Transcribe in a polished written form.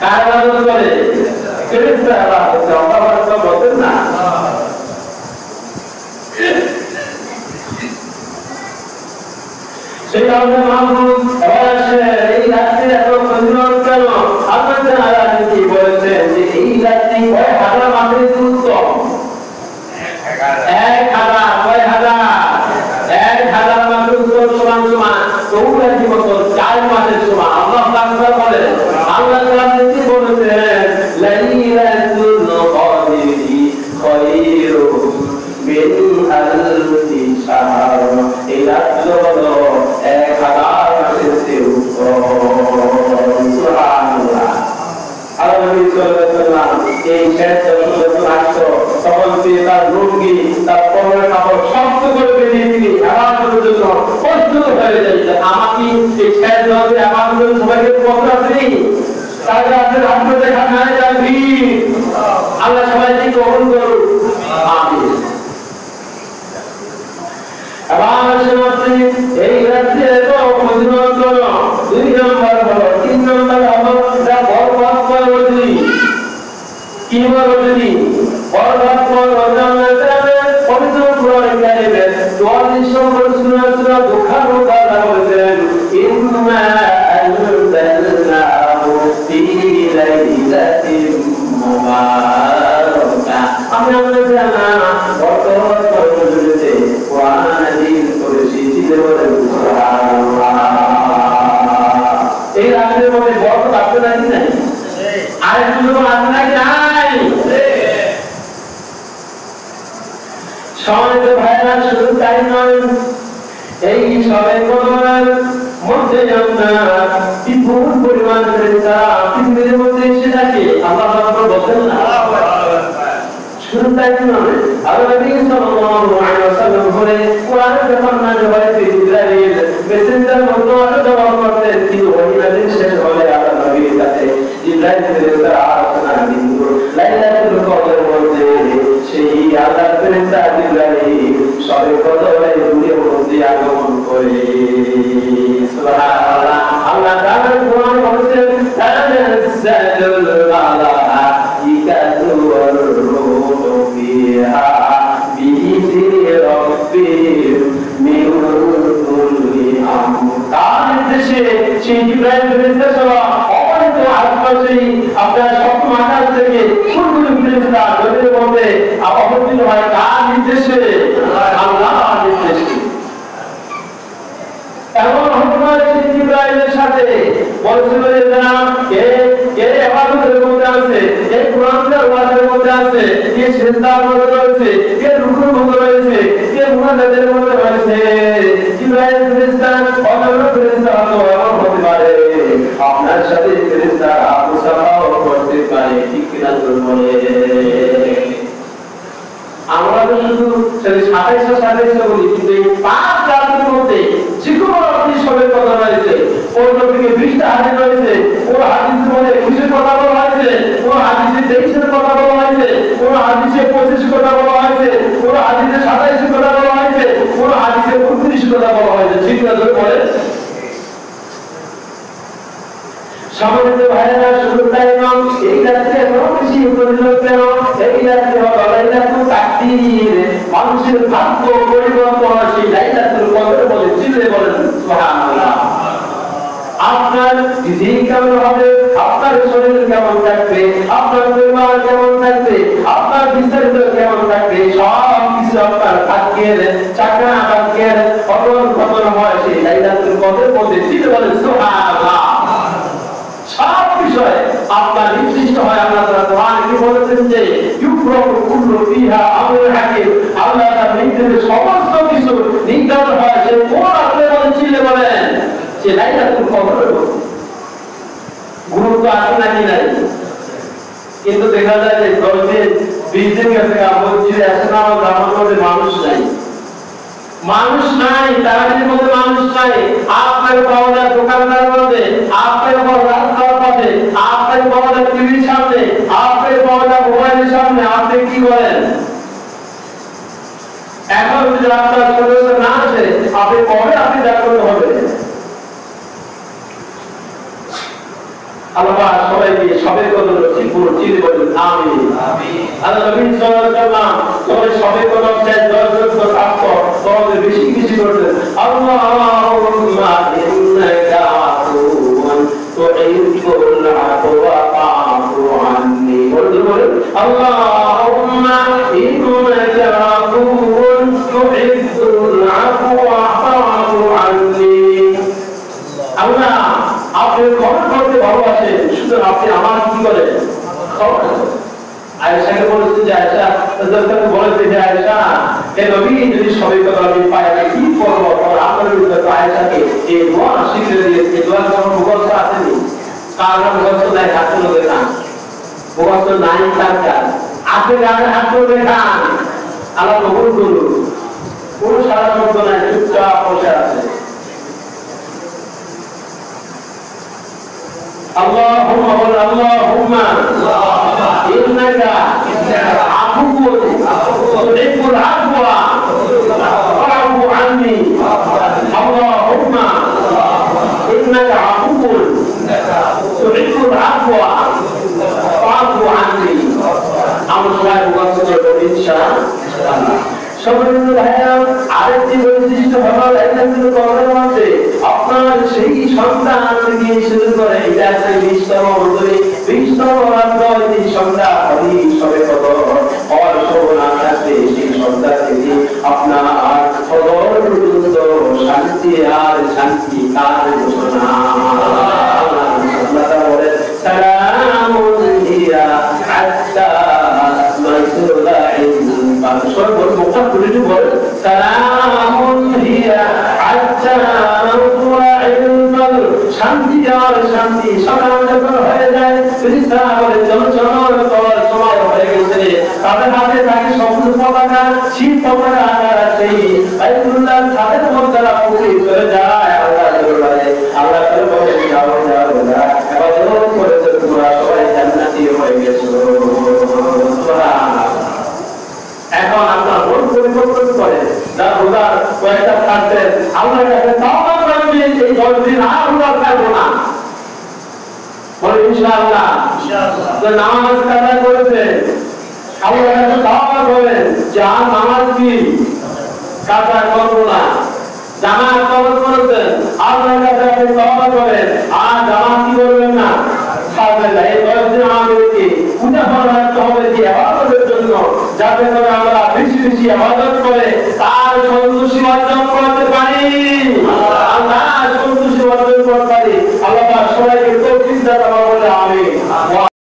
কার ইবাদত করে? ফেরেশতার ইবাদত করে। আল্লাহ পাক বলেন না সেই কারণে মাহমুদ এই রাত্রে এত ফজিলত কেন? আল্লাহ তাআলা কি বলেছেন যে এই রাত্রি কয় হাজার মাসের উত্তম? 1000 কয় হাজার? 1000 মাসের উত্তম সমান 84 বছর 4 মাসের সমান। আল্লাহ পাক বলেন, আল্লাহ তাআলা কি বলেছেন? লাইলাতুল কদরি খায়রুম মিন আলফি শাহর। এই রাত্রি হলো 1000 মাসের চেয়ে উত্তম। সুবহানাল্লাহ। আল্লাহ নবী সাল্লাল্লাহু আলাইহি ওয়াসাল্লাম এই শেষ যখন আসতো তখন তিনি তার লুঙ্গি তার পরনের কাপড় শক্ত করে বেঁধে তিনি ইবাদতের জন্য প্রস্তুত হয়ে যাইতেন। আমাকে এই শেষ যখন ইবাদতের সবাইকে পথ আসেনি তার কাছে হাত দেখা না যাবি। আল্লাহ সবাইকে গ্রহণ করুন, আমিন। এই রাত্রে ফজিলত হলো 2 নম্বর হলো 3 নম্বর হলো বরকত রজনী। কি রজনী? বরকত রজনী পবিত্র কোরআন কারিমে 44 নম্বর সূরা দুখার বলেছেন, ইন্না আনজালনাহু ফি লাইলাতিন মুবারাকা। আমি আপনাদের জানা বরকত রজনীতে কোরআন নাযিল করেছি। সুবহানাল্লাহ। এই রাতের মধ্যে বরকত আছে নাকি নাই? আরেকটু লোক আছে নাকি নাই? সম্মানিত ভাইরা, শুধু তাই নয়, এই সবে কদরের মধ্যে আমরা বিপুল পরিমাণ ফেরেশতা পৃথিবীর মধ্যে এসে থাকে। আল্লাহ পাক বলেন না শুধু তাই নয়, আল্লাহ নবী সাল্লাল্লাহু আলাইহি ওয়াসাল্লাম বলে কোরআন যখন নাযিল হয়েছে জিবরাইল মেসেঞ্জার মতো জবাব করতেন, কিন্তু ওহী নাযিল শেষ হলে আল্লাহ নবীর কাছে জিবরাইল ফেরেশতা আলোচনা বিন্দু লাইলাতুল কদরের মধ্যে সেই আল্লাহ ফেরেশতা জিবরাইল সবে কদরে দুনিয়ার মধ্যে আগমন করে। সুবহানাল্লাহ। আল্লাহ তাআলা কোরআনে বলেছেন, তানাজ্জালুল মালাইকাতু ওয়ার রূহু ফিহা বিইذনি রাব্বিহিম মিন কুল্লি আমর। তার নির্দেশে সেই জিবরাইল ফেরেশতা সহ অগণিত আশপাশে আপনার সপ্তম আকাশ থেকে সূর্যের ফেরেশতা নবীর মধ্যে অবতীর্ণ হয়। কার নির্দেশে? আল্লাহর নির্দেশে। এমন ঘটনা জিবরাইলের সাথে বলেছিল যে জানাব কে ইবাদতের মধ্যে আছে, কে কোরআনের ওয়াজের মধ্যে আছে, কে সিজদার মধ্যে রয়েছে, কে রুকুর মধ্যে রয়েছে, কে মুনাজাতের মধ্যে রয়েছে। জিবরাইল ফেরেশতা অন্য ফেরেশতা এমন হতে পারে আপনার সাথে ফেরেশতা মুসাফাও করতে পারে, ঠিক কিনা বলে? আমরা তো শুধু 27 বলি, কিন্তু এই 5 রাতের মধ্যে যেকোনো রাত্রি সবের কথা রয়েছে। কোন থেকে 20টা হাদিস রয়েছে, কোন হাদিসের মধ্যে 21 কথা বলা হয়েছে, কোন হাদিসে 23 কথা বলা হয়েছে, কোন হাদিসে 25 কথা বলা হয়েছে, কোন হাদিসে 27 কথা বলা হয়েছে, কোন হাদিসে 29 কথা বলা হয়েছে। ঠিক না বলে? সম্মানিত ভাইরা, শুধু তাই নয়, এই রাত্রে এত বেশি ফজিলত কেন? এই রাত্রে হলো লাইলাতুল তাকদীর, মানুষের ভাগ্য পরিবর্তন। সেই লাইলাতুল কদর বলে চিল্লে বলেন সুবহানাল্লাহ। আপনার দিন কেমন হবে, আপনার শরীর কেমন থাকবে, আপনার পরিবার কেমন থাকবে, আপনার বিস্তারিত কেমন থাকবে, সব কিছু আপনার ভাগ্যের চাকা ভাগ্যের পতন হয় সেই লাইলাতুল কদর বলে চিল্লে বলেন সুবহানাল্লাহ। সব বিষয় আপনার নির্দিষ্ট হয়। আল্লাহ তাআলা কোরআনে কি বলেছেন যে ইউফরাকু কুল্লু ফিহা আমরুন হাকিম। আল্লাহ তাআলা নির্দেশে সমস্ত কিছু নির্ধারণ হয়। সে কোন রাতে বলেন চিল্লে বলেন যে লাইলাতুল কদরের গুরুত্ব আছে নাকি নাই? কিন্তু দেখা যায় যে 10 দিন 20 দিন গেছে মসজিদে আসে না, গ্রামের মধ্যে মানুষ নাই, মানুষ নাই, তারাবির মধ্যে মানুষ নাই। আপনার পাওয়া যায় দোকানদার মধ্যে, আপনার পাওয়া রাস্তার পাশে, আপনার পাওয়া যায় টিভির সামনে, আপনার পাওয়া যায় মোবাইলের সামনে। আপনি কি করেন? এখন যদি আপনার সদস্য না আসে, আপনি কবে আপনি জাগ্রত হবে? আল্লাহ সবাই সবাইকে সবে কদর নসিবুর চির বলেন আমিন। আল্লাহ নবী সাল্লাল্লাহু আলাইহি ওয়াসাল্লাম সবাই সবে কদর চাই 10 জন তো থাকতো তোমাদের বেশি বেশি করতেন আল্লাহুম্মা ইন্নাকা আফুউন তুহিব্বুল আফওয়া ফাআফু আন্নি বলেন আল্লাহুম্মা ইন্নাকা আফুউন তুহিব্বুল আফওয়া ফাআফু আন্নি। আল্লাহ আপনি ক্ষমা করতে ভালোবাসেন, সুতরাং আপনি আমার কি করেন ক্ষমা করেন। আয়েশাকে বলেছে যে আয়েশা রাদিয়াল্লাহু বলেছে যে আয়েশা হে নবী যদি সবে কথা আমি পাই আমি কি করব? আর আপনার উদ্দেশ্য আয়েশাকে এই দোয়া শিখিয়ে দিয়েছে। দোয়া কোন মুখস্থ আছে নি? কারণ মুখস্থ নাই হাত তুলে দেখান, মুখস্থ নাই তার কাজ আছে, গানে হাত তুলে দেখান, আল্লাহ কবুল করুন। কোন সারা শব্দ নাই, চুপচাপ বসে আছে। اللهم قل اللهم إنك عفو تحب العفو فاعف عني اللهم إنك عفو تحب العفو فاعف عني আমরা সবাই মুখস্থ করব ইনশাআল্লাহ। সম্মানিত ভাইরা, আরেকটি বৈশিষ্ট্য হলো একজন কর্মের মধ্যে আপনার সেই সন্তান থেকে শুরু করে এটা আছে 20তম অন্তরে 20তম রাত্রি সন্তান হলি সবে কত আর শোভনা থাকবে সেই সন্তান থেকে আপনার কদর পর্যন্ত শান্তি আর শান্তি কার ঘোষণা। আল্লাহ বলে সালামুন হিয়া হাত্তা মাসুলাইন সর্বত মুকাদ্দিম বলে সালামুন হিয়া হাত্তা শান্তি আর শান্তি সকাল যখন হয়ে যায় ফেরেশতা বলে চঞ্চল কর সময় হয়ে গেছে, তাদের হাতে থাকে সবুজ পতাকা, শীত পতাকা আকার সেই বাইতুল্লাহ ছাদের মধ্যে পুরি চলে যায়। আল্লাহ বলে আল্লাহ বলে যাও যাও না এবাদত করেছে তোমরা সবাই জান্নাতি হয়ে গেছো। সুবহানাল্লাহ। এখন আপনার মন পরিবর্তন করে যা রোজার কয়েকটা থাকতে আল্লাহর কাছে তাওবা করবেন, এই 10 দিন আর রোজা থাকবো না বলে ইনশাআল্লাহ। তো নামাজ কাজা করেছে আল্লাহর কাছে তাওবা করবেন যে আর নামাজ কি কাজা করবো না। জামাত কবুল করেছেন আল্লাহর কাছে আপনি তাওবা করেন আর জামাত কি করবেন না ছাড়বেন না। এই 10 দিন আমাদেরকে পূজা করতে হবে যে ইবাদতের জন্য, যাতে করে আমরা বেশি বেশি ইবাদত করে তার সন্তুষ্টি অর্জন করতে পারি, আল্লাহ সন্তুষ্টি অর্জন করতে পারি। আল্লাহ সবাইকে তৌফিক দান করুন, আমিন।